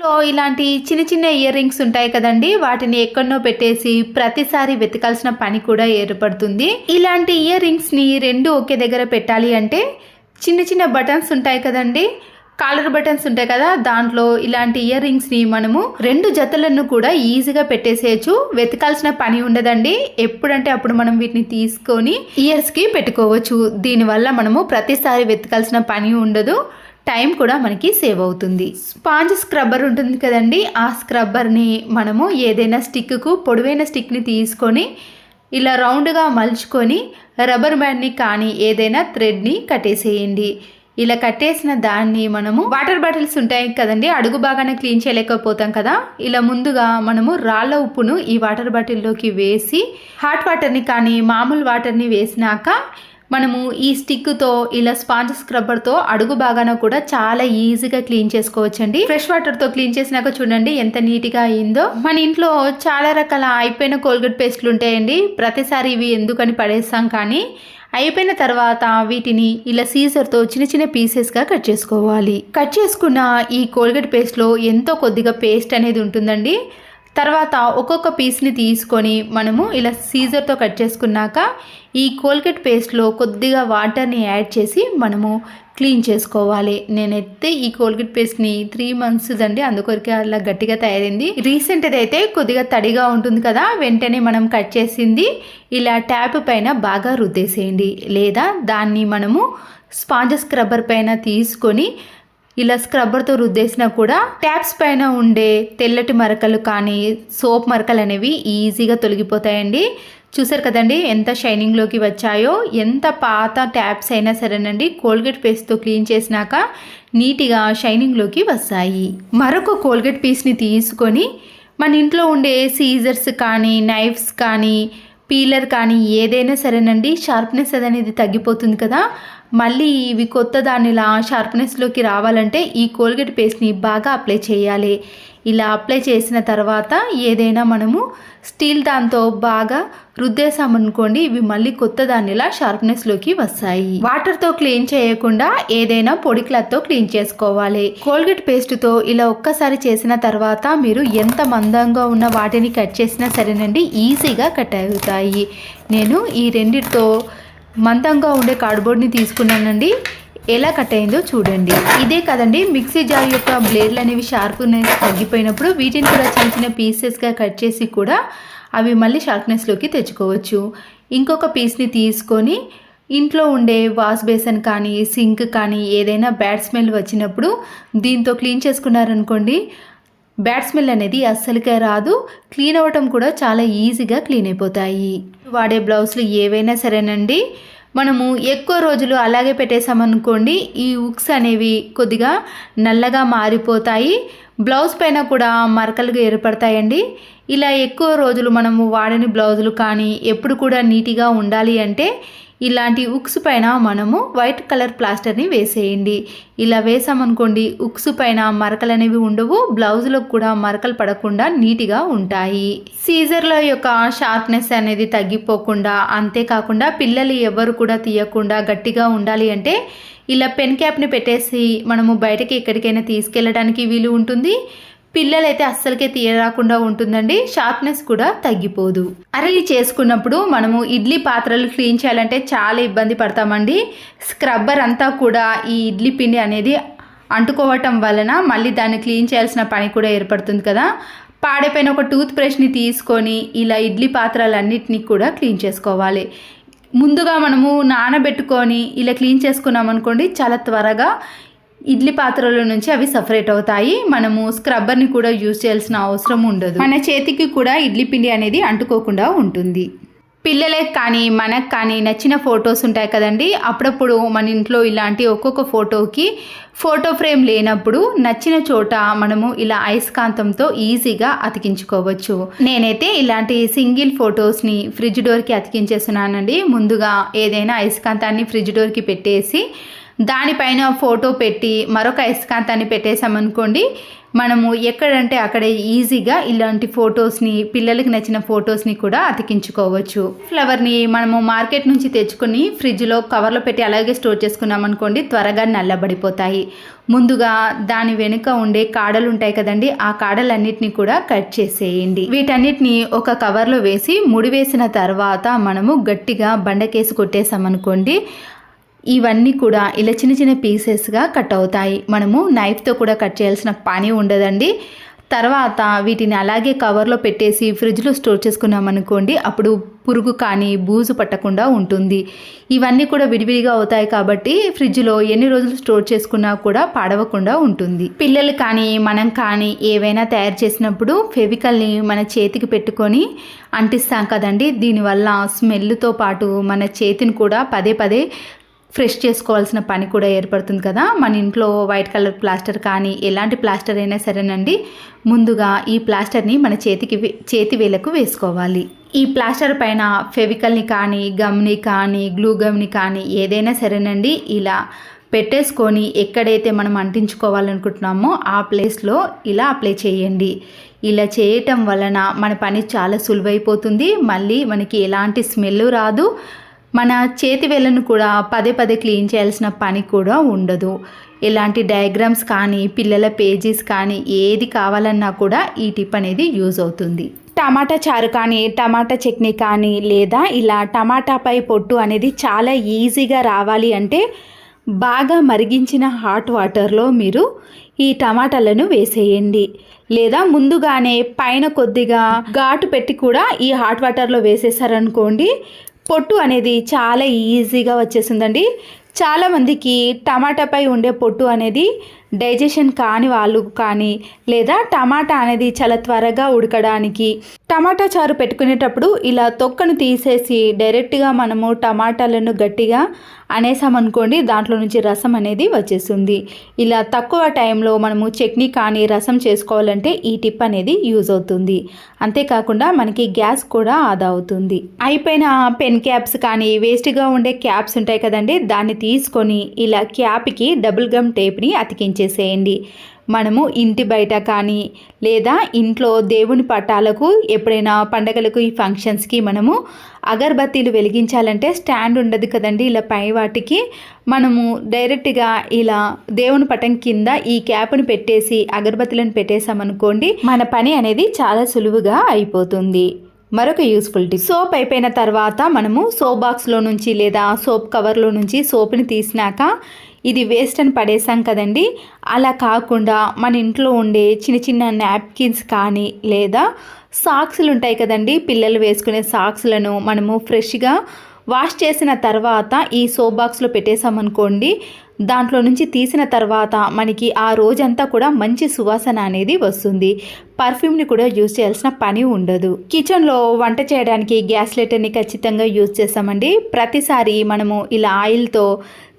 లో ఇలాంటి చిన్న చిన్న ఇయర్ రింగ్స్ ఉంటాయి కదండి, వాటిని ఎక్కడనో పెట్టేసి ప్రతిసారి వెతకాల్సిన పని కూడా ఏర్పడుతుంది. ఇలాంటి ఇయర్ రింగ్స్ ని రెండు ఒకే దగ్గర పెట్టాలి అంటే చిన్న చిన్న బటన్స్ ఉంటాయి కదండి, కాలర్ బటన్స్ ఉంటాయి కదా, దాంట్లో ఇలాంటి ఇయర్ రింగ్స్ ని మనము రెండు జతలను కూడా ఈజీగా పెట్టేసేయచ్చు. వెతకాల్సిన పని ఉండదండి. ఎప్పుడంటే అప్పుడు మనం వీటిని తీసుకొని ఇయర్స్ కి పెట్టుకోవచ్చు. దీనివల్ల మనము ప్రతిసారి వెతకాల్సిన పని ఉండదు, టైం కూడా మనకి సేవ్ అవుతుంది. స్పాంజ్ స్క్రబ్బర్ ఉంటుంది కదండి, ఆ స్క్రబ్బర్ని మనము ఏదైనా స్టిక్కు పొడవైన స్టిక్ని తీసుకొని ఇలా రౌండ్గా మలుచుకొని రబ్బర్ బ్యాండ్ని కానీ ఏదైనా థ్రెడ్ని కట్టేసేయండి. ఇలా కట్టేసిన దాన్ని మనము వాటర్ బాటిల్స్ ఉంటాయి కదండి, అడుగు బాగానే క్లీన్ చేయలేకపోతాం కదా, ఇలా ముందుగా మనము రాళ్ళ ఉప్పును ఈ వాటర్ బాటిల్లోకి వేసి హాట్ వాటర్ని కానీ మామూలు వాటర్ని వేసినాక మనము ఈ స్టిక్తో ఇలా స్పాంజ్ స్క్రబ్బర్తో అడుగు బాగాన కూడా చాలా ఈజీగా క్లీన్ చేసుకోవచ్చండి. ఫ్రెష్ వాటర్తో క్లీన్ చేసినాక చూడండి ఎంత నీట్గా అయిందో. మన ఇంట్లో చాలా రకాల అయిపోయిన కోల్గేట్ పేస్ట్లు ఉంటాయండి, ప్రతిసారి ఇవి ఎందుకని పడేస్తాం, కానీ అయిపోయిన తర్వాత వీటిని ఇలా సీజర్తో చిన్న చిన్న పీసెస్గా కట్ చేసుకోవాలి. కట్ చేసుకున్న ఈ కోల్గేట్ పేస్ట్లో ఎంతో కొద్దిగా పేస్ట్ అనేది ఉంటుందండి. తర్వాత ఒక్కొక్క పీస్ని తీసుకొని మనము ఇలా సీజర్తో కట్ చేసుకున్నాక ఈ కోల్గేట్ పేస్ట్లో కొద్దిగా వాటర్ని యాడ్ చేసి మనము క్లీన్ చేసుకోవాలి. నేనైతే ఈ కోల్గేట్ పేస్ట్ని 3 months అండి, అందుకొరకే అలా గట్టిగా తయారైంది. రీసెంట్ది అయితే కొద్దిగా తడిగా ఉంటుంది కదా, వెంటనే మనం కట్ చేసింది ఇలా ట్యాప్ పైన బాగా రుద్దేసేయండి, లేదా దాన్ని మనము స్పాంజ్ స్క్రబ్బర్ పైన తీసుకొని ఇలా స్క్రబ్బర్తో రుద్దేసినా కూడా ట్యాప్స్ పైన ఉండే తెల్లటి మరకలు కానీ సోప్ మరకలు అనేవి ఈజీగా తొలగిపోతాయండి. చూసారు కదండి ఎంత షైనింగ్లోకి వచ్చాయో. ఎంత పాత ట్యాప్స్ అయినా సరేనండి, కోల్గేట్ పేస్ట్తో క్లీన్ చేసినాక నీట్గా షైనింగ్లోకి వస్తాయి. మరొక కోల్గేట్ పీస్ని తీసుకొని మన ఇంట్లో ఉండే సీజర్స్ కానీ నైఫ్స్ కానీ పీలర్ కానీ ఏదైనా సరేనండి, షార్ప్నెస్ అనేది తగ్గిపోతుంది కదా, మళ్ళీ ఇవి కొత్త దానిలా షార్ప్నెస్లోకి రావాలంటే ఈ కోల్గేట్ పేస్ట్ని బాగా అప్లై చేయాలి. ఇలా అప్లై చేసిన తర్వాత ఏదైనా మనము స్టీల్ దాంతో బాగా రుద్దేశామనుకోండి, ఇవి మళ్ళీ కొత్త దానిలా షార్ప్నెస్లోకి వస్తాయి. వాటర్తో క్లీన్ చేయకుండా ఏదైనా పొడి క్లాత్తో క్లీన్ చేసుకోవాలి. కోల్గేట్ పేస్ట్తో ఇలా ఒక్కసారి చేసిన తర్వాత మీరు ఎంత మందంగా ఉన్న వాటిని కట్ చేసినా సరేనండి, ఈజీగా కట్ అవుతాయి. నేను ఈ రెండిటితో మందంగా ఉండే కార్డ్బోర్డ్ని తీసుకున్నానండి, ఎలా కట్ అయిందో చూడండి. ఇదే కదండి మిక్సీ జార్ యొక్క బ్లేడ్లు అనేవి షార్ప్నెస్ తగ్గిపోయినప్పుడు వీటిని కూడా చిన్న చిన్న పీసెస్గా కట్ చేసి కూడా అవి మళ్ళీ షార్ప్నెస్లోకి తెచ్చుకోవచ్చు. ఇంకొక పీస్ని తీసుకొని ఇంట్లో ఉండే వాష్ బేసిన్ కానీ సింక్ కానీ ఏదైనా బ్యాడ్ స్మెల్ వచ్చినప్పుడు దీంతో క్లీన్ చేసుకున్నారనుకోండి, బ్యాడ్ స్మెల్ అనేది అస్సలుకే రాదు, క్లీన్ అవ్వటం కూడా చాలా ఈజీగా క్లీన్ అయిపోతాయి. వాడే బ్లౌజులు ఏవైనా సరేనండి, మనము ఎక్కువ రోజులు అలాగే పెట్టేసామనుకోండి, ఈ ఉక్స్ అనేవి కొద్దిగా నల్లగా మారిపోతాయి, బ్లౌజ్ పైన కూడా మరకలుగా ఏర్పడతాయండి. ఇలా ఎక్కువ రోజులు మనము వాడని బ్లౌజులు కానీ ఎప్పుడు కూడా నీట్గా ఉండాలి అంటే ఇలాంటి ఉక్స్ పైన మనము వైట్ కలర్ ప్లాస్టర్ని వేసేయండి. ఇలా వేసామనుకోండి ఉక్స్ పైన మరకలు అనేవి ఉండవు, బ్లౌజులకు కూడా మరకలు పడకుండా నీట్గా ఉంటాయి. సీజర్ల యొక్క షార్ప్నెస్ అనేది తగ్గిపోకుండా, అంతేకాకుండా పిల్లలు ఎవరు కూడా తీయకుండా గట్టిగా ఉండాలి అంటే ఇలా పెన్ క్యాప్ని పెట్టేసి మనము బయటకి ఎక్కడికైనా తీసుకెళ్ళడానికి వీలు ఉంటుంది. పిల్లలైతే అస్సలకే తీయరాకుండా ఉంటుందండి, షార్ప్నెస్ కూడా తగ్గిపోదు. అరలి చేసుకున్నప్పుడు మనము ఇడ్లీ పాత్రలు క్లీన్ చేయాలంటే చాలా ఇబ్బంది పడతామండి. స్క్రబ్బర్ అంతా కూడా ఈ ఇడ్లీ పిండి అనేది అంటుకోవటం వలన మళ్ళీ దాన్ని క్లీన్ చేయాల్సిన పని కూడా ఏర్పడుతుంది కదా. పాడైపోయిన ఒక టూత్ బ్రష్ని తీసుకొని ఇలా ఇడ్లీ పాత్రలన్నిటినీ కూడా క్లీన్ చేసుకోవాలి. ముందుగా మనము నానబెట్టుకొని ఇలా క్లీన్ చేసుకున్నాం అనుకోండి, చాలా త్వరగా ఇడ్లీ పాత్రల నుంచి అవి సపరేట్ అవుతాయి. మనము స్క్రబ్బర్ని కూడా యూజ్ చేయాల్సిన అవసరం ఉండదు. మన చేతికి కూడా ఇడ్లీ పిండి అనేది అంటుకోకుండా ఉంటుంది. పిల్లలకి కానీ మనకు కానీ నచ్చిన ఫొటోస్ ఉంటాయి కదండి, అప్పుడప్పుడు మన ఇంట్లో ఇలాంటి ఒక్కొక్క ఫోటోకి ఫోటో ఫ్రేమ్ లేనప్పుడు నచ్చిన చోట మనము ఇలా అయస్కాంతంతో ఈజీగా అతికించుకోవచ్చు. నేనైతే ఇలాంటి సింగిల్ ఫొటోస్ని ఫ్రిడ్జ్ డోర్కి అతికించేస్తున్నానండి. ముందుగా ఏదైనా అయస్కాంతాన్ని ఫ్రిడ్జ్ డోర్కి పెట్టేసి దానిపైన ఫోటో పెట్టి మరొక అయస్కాంతాన్ని పెట్టేసామనుకోండి, మనము ఎక్కడంటే అక్కడ ఈజీగా ఇలాంటి ఫొటోస్ని, పిల్లలకి నచ్చిన ఫొటోస్ని కూడా అతికించుకోవచ్చు. ఫ్లవర్ని మనము మార్కెట్ నుంచి తెచ్చుకొని ఫ్రిడ్జ్లో కవర్లో పెట్టి అలాగే స్టోర్ చేసుకున్నాం అనుకోండి, త్వరగా నల్లబడిపోతాయి. ముందుగా దాని వెనుక ఉండే కాడలు ఉంటాయి కదండి, ఆ కాడలన్నిటిని కూడా కట్ చేసేయండి. వీటన్నిటిని ఒక కవర్లో వేసి ముడి వేసిన తర్వాత మనము గట్టిగా బండకేసి కొట్టేసామనుకోండి, ఇవన్నీ కూడా ఇలా చిన్న చిన్న పీసెస్గా కట్ అవుతాయి. మనము నైఫ్తో కూడా కట్ చేయాల్సిన పని ఉండదండి. తర్వాత వీటిని అలాగే కవర్లో పెట్టేసి ఫ్రిడ్జ్లో స్టోర్ చేసుకున్నామనుకోండి, అప్పుడు పురుగు కానీ బూజు పట్టకుండా ఉంటుంది. ఇవన్నీ కూడా విడివిడిగా అవుతాయి కాబట్టి ఫ్రిడ్జ్లో ఎన్ని రోజులు స్టోర్ చేసుకున్నా కూడా పాడవకుండా ఉంటుంది. పిల్లలు కానీ మనం కానీ ఏవైనా తయారు చేసినప్పుడు ఫెవికల్ని మన చేతికి పెట్టుకొని అంటిస్తాం కదండి, దీనివల్ల స్మెల్తో పాటు మన చేతిని కూడా పదే పదే ఫ్రెష్ చేసుకోవాల్సిన పని కూడా ఏర్పడుతుంది కదా. మన ఇంట్లో వైట్ కలర్ ప్లాస్టర్ కానీ ఎలాంటి ప్లాస్టర్ అయినా సరేనండి, ముందుగా ఈ ప్లాస్టర్ని మన చేతి వేలకు వేసుకోవాలి. ఈ ప్లాస్టర్ పైన ఫెవికల్ని కానీ గమ్ని కానీ గ్లూ గమ్ని కానీ ఏదైనా సరేనండి ఇలా పెట్టేసుకొని ఎక్కడైతే మనం అంటించుకోవాలనుకుంటున్నామో ఆ ప్లేస్లో ఇలా అప్లై చేయండి. ఇలా చేయటం వలన మన పని చాలా సులువైపోతుంది. మళ్ళీ మనకి ఎలాంటి స్మెల్ రాదు. మన చేతి వేళ్ళను కూడా పదే పదే క్లీన్ చేయాల్సిన పని కూడా ఉండదు. ఇలాంటి డయాగ్రామ్స్ కానీ పిల్లల పేజెస్ కానీ ఏది కావాలన్నా కూడా ఈ టిప్ అనేది యూజ్ అవుతుంది. టమాటా చారు కానీ టమాటా చట్నీ కానీ లేదా ఇలా టమాటాపై పొట్టు అనేది చాలా ఈజీగా రావాలి అంటే బాగా మరిగించిన హాట్ వాటర్లో మీరు ఈ టమాటాలను వేసేయండి. లేదా ముందుగానే పైన కొద్దిగా ఘాటు పెట్టి కూడా ఈ హాట్ వాటర్లో వేసేసారనుకోండి, పొట్టు అనేది చాలా ఈజీగా వచ్చేసిందండి. చాలామందికి టమాటాపై ఉండే పొట్టు అనేది డైజెషన్ కాని వాళ్ళు కానీ లేదా టమాటా అనేది చాలా త్వరగా ఉడకడానికి టమాటా చారు పెట్టుకునేటప్పుడు ఇలా తొక్కను తీసేసి డైరెక్ట్గా మనము టమాటాలను గట్టిగా అనేసామనుకోండి, దాంట్లో నుంచి రసం అనేది వచ్చేస్తుంది. ఇలా తక్కువ టైంలో మనము చట్నీ కానీ రసం చేసుకోవాలంటే ఈ టిప్ అనేది యూజ్ అవుతుంది. అంతేకాకుండా మనకి గ్యాస్ కూడా ఆదా అవుతుంది. అయిపోయిన పెన్ క్యాప్స్ కానీ వేస్ట్గా ఉండే క్యాప్స్ ఉంటాయి కదండి, దాన్ని తీసుకొని ఇలా క్యాప్కి డబుల్ గమ్ టేప్ని అతికించేసేయండి. మనము ఇంటి బయట కానీ లేదా ఇంట్లో దేవుని పటాలకు ఎప్పుడైనా పండగలకు ఈ ఫంక్షన్స్కి మనము అగరబత్తీలు వెలిగించాలంటే స్టాండ్ ఉండదు కదండి, ఇలా పై వాటికి మనము డైరెక్ట్గా ఇలా దేవుని పటం కింద ఈ క్యాప్ను పెట్టేసి అగరబత్తీలను పెట్టేసామనుకోండి, మన పని అనేది చాలా సులువుగా అయిపోతుంది. మరొక యూస్ఫుల్ టిప్, సోప్ అయిపోయిన తర్వాత మనము సోప్ బాక్స్లో నుంచి లేదా సోప్ కవర్లో నుంచి సోప్ని తీసినాక ఇది వేస్ట్ అని పడేసాం కదండి, అలా కాకుండా మన ఇంట్లో ఉండే చిన్న చిన్న నాప్కిన్స్ కానీ లేదా సాక్స్లు ఉంటాయి కదండి, పిల్లలు వేసుకునే సాక్స్లను మనము ఫ్రెష్గా వాష్ చేసిన తర్వాత ఈ సోప్ బాక్స్లో పెట్టేసామనుకోండి, దాంట్లో నుంచి తీసిన తర్వాత మనకి ఆ రోజంతా కూడా మంచి సువాసన అనేది వస్తుంది. పర్ఫ్యూమ్ని కూడా యూజ్ చేయాల్సిన పని ఉండదు. కిచెన్లో వంట చేయడానికి గ్యాస్ లైటర్ని ఖచ్చితంగా యూజ్ చేస్తామండి. ప్రతిసారి మనము ఇలా ఆయిల్తో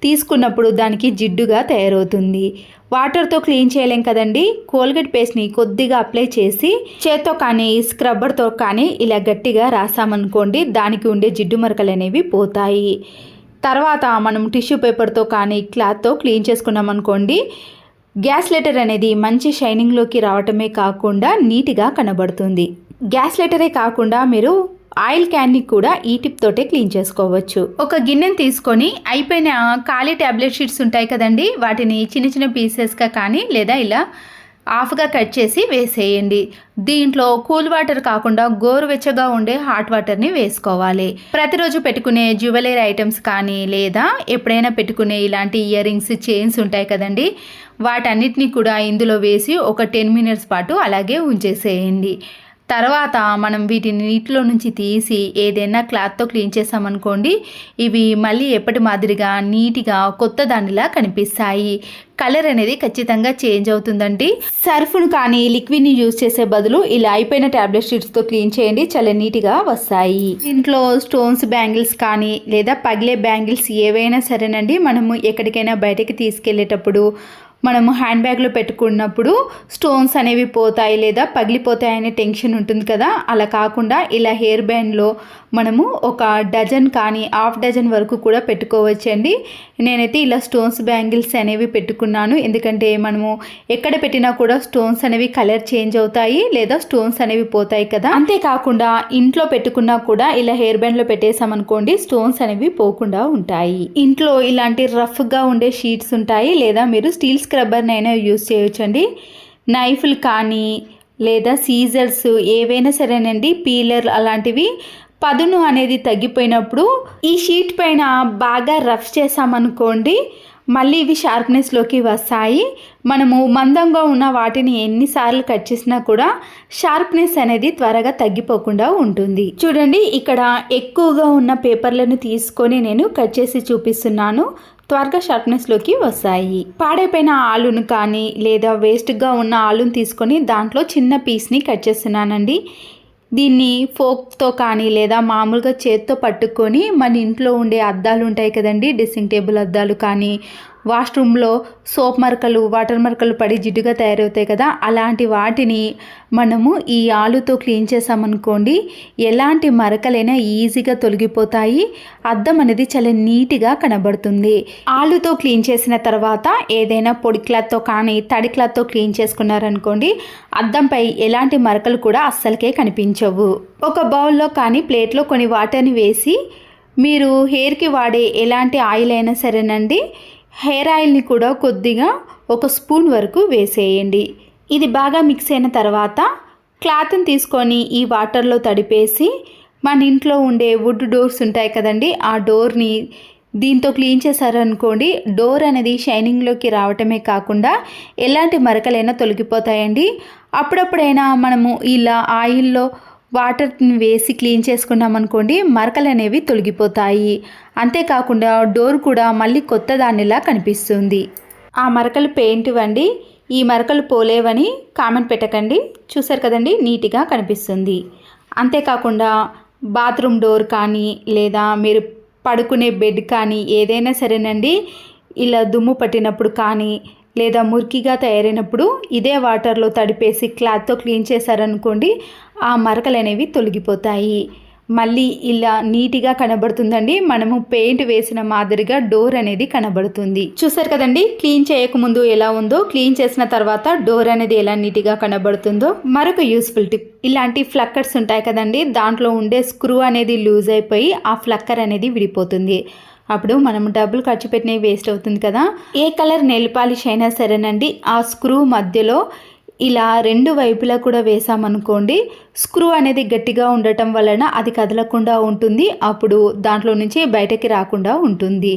తీసుకున్నప్పుడు దానికి జిడ్డుగా తయారవుతుంది. వాటర్తో క్లీన్ చేయలేం కదండి, కోల్గేట్ పేస్ట్ని కొద్దిగా అప్లై చేసి చేత్తో కానీ స్క్రబ్బర్తో కానీ ఇలా గట్టిగా రాసామనుకోండి, దానికి ఉండే జిడ్డు మరకలు అనేవి పోతాయి. తర్వాత మనం టిష్యూ పేపర్తో కానీ క్లాత్తో క్లీన్ చేసుకున్నాం అనుకోండి, గ్యాస్ లైటర్ అనేది మంచి షైనింగ్లోకి రావటమే కాకుండా నీట్గా కనబడుతుంది. గ్యాస్ లైటరే కాకుండా మీరు ఆయిల్ క్యాన్ని కూడా ఈ టిప్ తోటే క్లీన్ చేసుకోవచ్చు. ఒక గిన్నెని తీసుకొని అయిపోయిన ఖాళీ ట్యాబ్లెట్ షీట్స్ ఉంటాయి కదండి, వాటిని చిన్న చిన్న పీసెస్గా కానీ లేదా ఇలా హాఫ్గా కట్ చేసి వేసేయండి. దీంట్లో కూల్ వాటర్ కాకుండా గోరువెచ్చగా ఉండే హాట్ వాటర్ని వేసుకోవాలి. ప్రతిరోజు పెట్టుకునే జ్యువెలరీ ఐటమ్స్ కానీ లేదా ఎప్పుడైనా పెట్టుకునే ఇలాంటి ఇయర్ రింగ్స్, చైన్స్ ఉంటాయి కదండి, వాటన్నిటిని కూడా ఇందులో వేసి ఒక 10 మినిట్స్ పాటు అలాగే ఉంచేసేయండి. తర్వాత మనం వీటిని నీటిలో నుంచి తీసి ఏదైనా క్లాత్తో క్లీన్ చేసామనుకోండి, ఇవి మళ్ళీ ఎప్పటి మాదిరిగా నీట్గా కొత్త దానిలా కనిపిస్తాయి. కలర్ అనేది ఖచ్చితంగా చేంజ్ అవుతుందండి. సర్ఫ్ను కానీ లిక్విడ్ని యూజ్ చేసే బదులు ఇలా అయిపోయిన ట్యాబ్లెట్ షీట్స్తో క్లీన్ చేయండి, చాలా నీట్గా వస్తాయి. ఇంట్లో స్టోన్స్ బ్యాంగిల్స్ కానీ లేదా పగిలే బ్యాంగిల్స్ ఏవైనా సరేనండి, మనము ఎక్కడికైనా బయటకి తీసుకెళ్ళేటప్పుడు మనము హ్యాండ్ బ్యాగ్లో పెట్టుకున్నప్పుడు స్టోన్స్ అనేవి పోతాయి లేదా పగిలిపోతాయి అనే టెన్షన్ ఉంటుంది కదా, అలా కాకుండా ఇలా హెయిర్ బ్యాండ్లో మనము ఒక డజన్ కానీ హాఫ్ డజన్ వరకు కూడా పెట్టుకోవచ్చండి. నేనైతే ఇలా స్టోన్స్ బ్యాంగిల్స్ అనేవి పెట్టుకున్నాను, ఎందుకంటే మనము ఎక్కడ పెట్టినా కూడా స్టోన్స్ అనేవి కలర్ చేంజ్ అవుతాయి లేదా స్టోన్స్ అనేవి పోతాయి కదా. అంతేకాకుండా ఇంట్లో పెట్టుకున్నా కూడా ఇలా హెయిర్ బ్యాండ్లో పెట్టేసామనుకోండి స్టోన్స్ అనేవి పోకుండా ఉంటాయి. ఇంట్లో ఇలాంటి రఫ్గా ఉండే షీట్స్ ఉంటాయి లేదా మీరు స్టీల్ స్క్రబ్బర్నైనా యూజ్ చేయొచ్చండి. నైఫ్లు కానీ లేదా సీజర్స్ ఏవైనా సరేనండి, పీలర్ అలాంటివి పదును అనేది తగ్గిపోయినప్పుడు ఈ షీట్ పైన బాగా రఫ్ చేసామనుకోండి మళ్ళీ ఇవి షార్ప్నెస్లోకి వస్తాయి. మనము మందంగా ఉన్న వాటిని ఎన్నిసార్లు కట్ చేసినా కూడా షార్ప్నెస్ అనేది త్వరగా తగ్గిపోకుండా ఉంటుంది. చూడండి, ఇక్కడ ఎక్కువగా ఉన్న పేపర్లను తీసుకొని నేను కట్ చేసి చూపిస్తున్నాను, త్వరగా షార్ప్నెస్లోకి వస్తాయి. పాడైపోయిన ఆలును కానీ లేదా వేస్ట్గా ఉన్న ఆలును తీసుకొని దాంట్లో చిన్న పీస్ని కట్ చేస్తున్నానండి. దీన్ని ఫోక్తో కానీ లేదా మామూలుగా చేత్తో పట్టుకొని మన ఇంట్లో ఉండే అద్దాలు ఉంటాయి కదండి, డ్రెస్సింగ్ టేబుల్ అద్దాలు కానీ వాష్రూమ్లో సోప్ మరకలు వాటర్ మరకలు పడి జిడ్డుగా తయారవుతాయి కదా, అలాంటి వాటిని మనము ఈ ఆలుతో క్లీన్ చేసామనుకోండి ఎలాంటి మరకలైనా ఈజీగా తొలగిపోతాయి. అద్దం అనేది చాలా నీట్గా కనబడుతుంది. ఆలుతో క్లీన్ చేసిన తర్వాత ఏదైనా పొడి క్లాత్తో కానీ తడి క్లాత్తో క్లీన్ చేసుకున్నారనుకోండి అద్దంపై ఎలాంటి మరకలు కూడా అస్సలకే కనిపించవు. ఒక బౌల్లో కానీ ప్లేట్లో కొన్ని వాటర్ని వేసి మీరు హెయిర్కి వాడే ఎలాంటి ఆయిల్ అయినా సరేనండి, హెయిర్ ఆయిల్ని కూడా కొద్దిగా ఒక స్పూన్ వరకు వేసేయండి. ఇది బాగా మిక్స్ అయిన తర్వాత క్లాత్ని తీసుకొని ఈ వాటర్లో తడిపేసి మన ఇంట్లో ఉండే వుడ్ డోర్స్ ఉంటాయి కదండి, ఆ డోర్ని దీంతో క్లీన్ చేశారనుకోండి డోర్ అనేది షైనింగ్లోకి రావటమే కాకుండా ఎలాంటి మరకలైనా తొలగిపోతాయండి. అప్పుడప్పుడైనా మనము ఇలా ఆయిల్లో వాటర్ని వేసి క్లీన్ చేసుకున్నాం అనుకోండి మరకలు అనేవి తొలగిపోతాయి. అంతేకాకుండా డోర్ కూడా మళ్ళీ కొత్త దానిలా కనిపిస్తుంది. ఆ మరకలు పెయింట్ ఇవ్వండి, ఈ మరకలు పోలేవని కామెంట్ పెట్టకండి. చూసారు కదండి, నీట్గా కనిపిస్తుంది. అంతేకాకుండా బాత్రూమ్ డోర్ కానీ లేదా మీరు పడుకునే బెడ్ కానీ ఏదైనా సరేనండి, ఇలా దుమ్ము పట్టినప్పుడు కానీ లేదా మురికిగా తయారైనప్పుడు ఇదే వాటర్లో తడిపేసి క్లాత్తో క్లీన్ చేశారనుకోండి ఆ మరకలు అనేవి తొలగిపోతాయి. మళ్ళీ ఇలా నీట్గా కనబడుతుందండి. మనము పెయింట్ వేసిన మాదిరిగా డోర్ అనేది కనబడుతుంది. చూసారు కదండి, క్లీన్ చేయకముందు ఎలా ఉందో, క్లీన్ చేసిన తర్వాత డోర్ అనేది ఎలా నీట్గా కనబడుతుందో. మరొక యూస్ఫుల్ టిప్, ఇలాంటి ఫ్లక్కర్స్ ఉంటాయి కదండి, దాంట్లో ఉండే స్క్రూ అనేది లూజ్ అయిపోయి ఆ ఫ్లక్కర్ అనేది విడిపోతుంది. అప్పుడు మనం డబ్బులు ఖర్చు పెట్టినవి వేస్ట్ అవుతుంది కదా. ఏ కలర్ నెయిల్ పాలిష్ అయినా సరేనండి, ఆ స్క్రూ మధ్యలో ఇలా రెండు వైపులా కూడా వేసామనుకోండి స్క్రూ అనేది గట్టిగా ఉండటం వలన అది కదలకుండా ఉంటుంది. అప్పుడు దాంట్లో నుంచి బయటకి రాకుండా ఉంటుంది.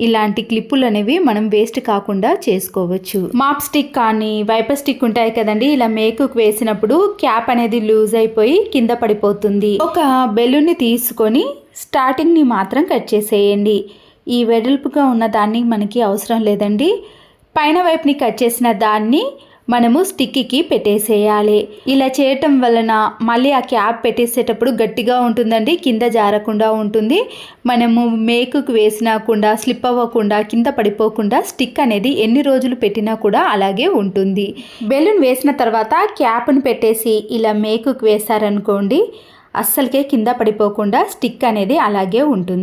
ఇలాంటి క్లిప్పులు అనేవి మనం వేస్ట్ కాకుండా చేసుకోవచ్చు. మాప్ స్టిక్ కానీ వైపర్ స్టిక్ ఉంటాయి కదండి, ఇలా మేకుకు వేసినప్పుడు క్యాప్ అనేది లూజ్ అయిపోయి కింద పడిపోతుంది. ఒక బెలూన్ని తీసుకొని స్టార్టింగ్ని మాత్రం కట్ చేసేయండి. ఈ వెడల్పుగా ఉన్న దాన్ని మనకి అవసరం లేదండి. పైన వైపుని కట్ చేసిన దాన్ని మనము స్టిక్కి పెట్టేసేయాలి. ఇలా చేయటం వలన మళ్ళీ ఆ క్యాప్ పెట్టేసేటప్పుడు గట్టిగా ఉంటుందండి, కింద జారకుండా ఉంటుంది. మనము మేకుకు వేసినాకుండా స్లిప్ అవ్వకుండా కింద పడిపోకుండా స్టిక్ అనేది ఎన్ని రోజులు పెట్టినా కూడా అలాగే ఉంటుంది. బెలూన్ వేసిన తర్వాత క్యాప్ను పెట్టేసి ఇలా మేకుకు వేసారనుకోండి అస్సలకే కింద పడిపోకుండా స్టిక్ అనేది అలాగే ఉంటుంది.